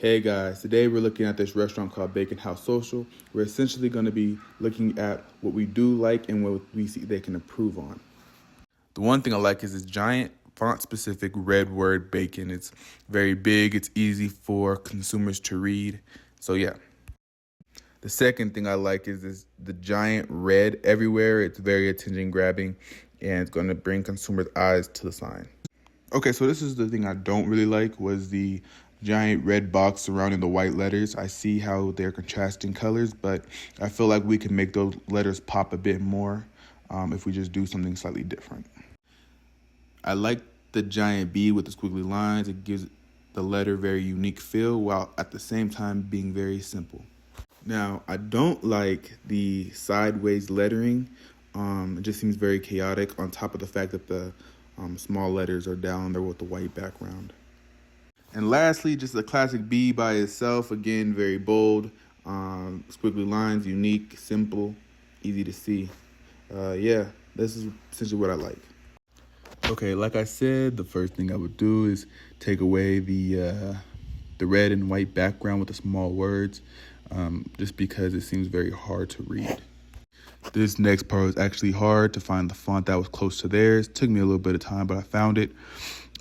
Hey guys, today we're looking at this restaurant called Bacon House Social. We're essentially going to be looking at what we do like and what we see they can improve on. The one thing I like is this giant font-specific red word bacon. It's very big, it's easy for consumers to read. So yeah. The second thing I like is the giant red everywhere. It's very attention grabbing and it's going to bring consumers' eyes to the sign. Okay, so this is the thing I don't really like was the giant red box surrounding the white letters. I see how they're contrasting colors, but I feel like we can make those letters pop a bit more if we just do something slightly different. I like the giant B with the squiggly lines. It gives the letter very unique feel while at the same time being very simple. Now, I don't like the sideways lettering. It just seems very chaotic on top of the fact that the small letters are down there with the white background. And lastly, just the classic B by itself. Again, very bold, squiggly lines, unique, simple, easy to see. Yeah, this is essentially what I like. Okay, like I said, the first thing I would do is take away the red and white background with the small words, just because it seems very hard to read. This next part was actually hard to find the font that was close to theirs. It took me a little bit of time, but I found it.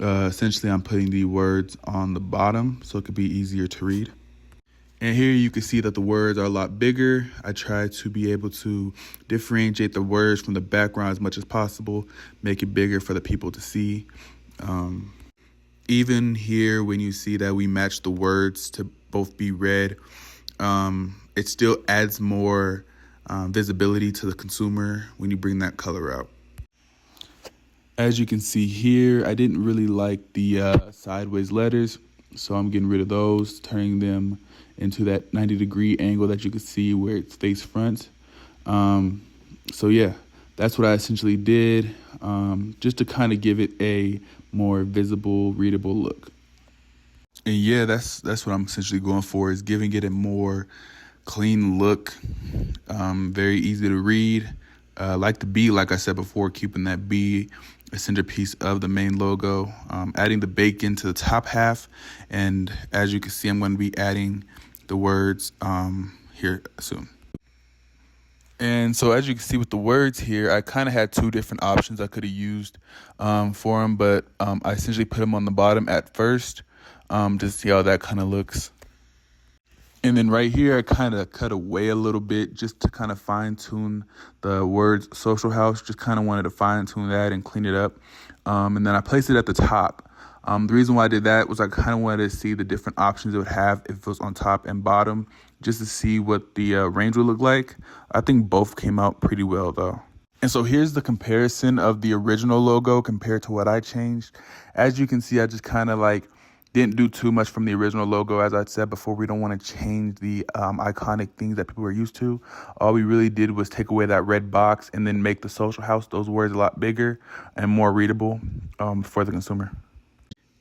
Essentially, I'm putting the words on the bottom so it could be easier to read. And here you can see that the words are a lot bigger. I try to be able to differentiate the words from the background as much as possible, make it bigger for the people to see. Even here, when you see that we match the words to both be red, it still adds more visibility to the consumer when you bring that color out. As you can see here, I didn't really like the sideways letters, so I'm getting rid of those, turning them into that 90-degree angle that you can see where it's face front. So yeah, that's what I essentially did, just to kind of give it a more visible, readable look. And yeah, that's what I'm essentially going for, is giving it a more clean look, very easy to read. Like the B, like I said before, keeping that B a centerpiece of the main logo, adding the bacon to the top half. And as you can see, I'm going to be adding the words here soon. And so as you can see with the words here, I kind of had two different options I could have used for them, but I essentially put them on the bottom at first, just to see how that kind of looks. And then right here, I kind of cut away a little bit just to kind of fine tune the words social house. Just kind of wanted to fine tune that and clean it up. And then I placed it at the top. The reason why I did that was I kind of wanted to see the different options it would have if it was on top and bottom, just to see what the range would look like. I think both came out pretty well though. And so here's the comparison of the original logo compared to what I changed. As you can see, I just kind of didn't do too much from the original logo. As I said before, we don't want to change the iconic things that people are used to. All we really did was take away that red box and then make the social house, those words, a lot bigger and more readable for the consumer.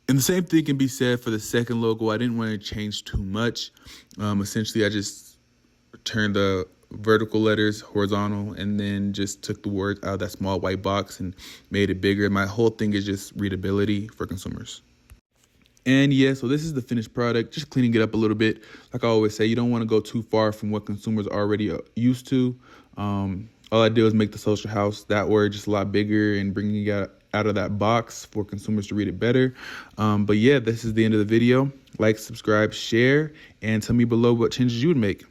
And the same thing can be said for the second logo. I didn't want to change too much. Essentially, I just turned the vertical letters horizontal and then just took the words out of that small white box and made it bigger. My whole thing is just readability for consumers. And yeah, so this is the finished product, just cleaning it up a little bit. Like I always say, you don't want to go too far from what consumers are already used to. All I did was make the social house, that word, just a lot bigger and bringing it out of that box for consumers to read it better. But yeah, this is the end of the video. Like, subscribe, share, and tell me below what changes you would make.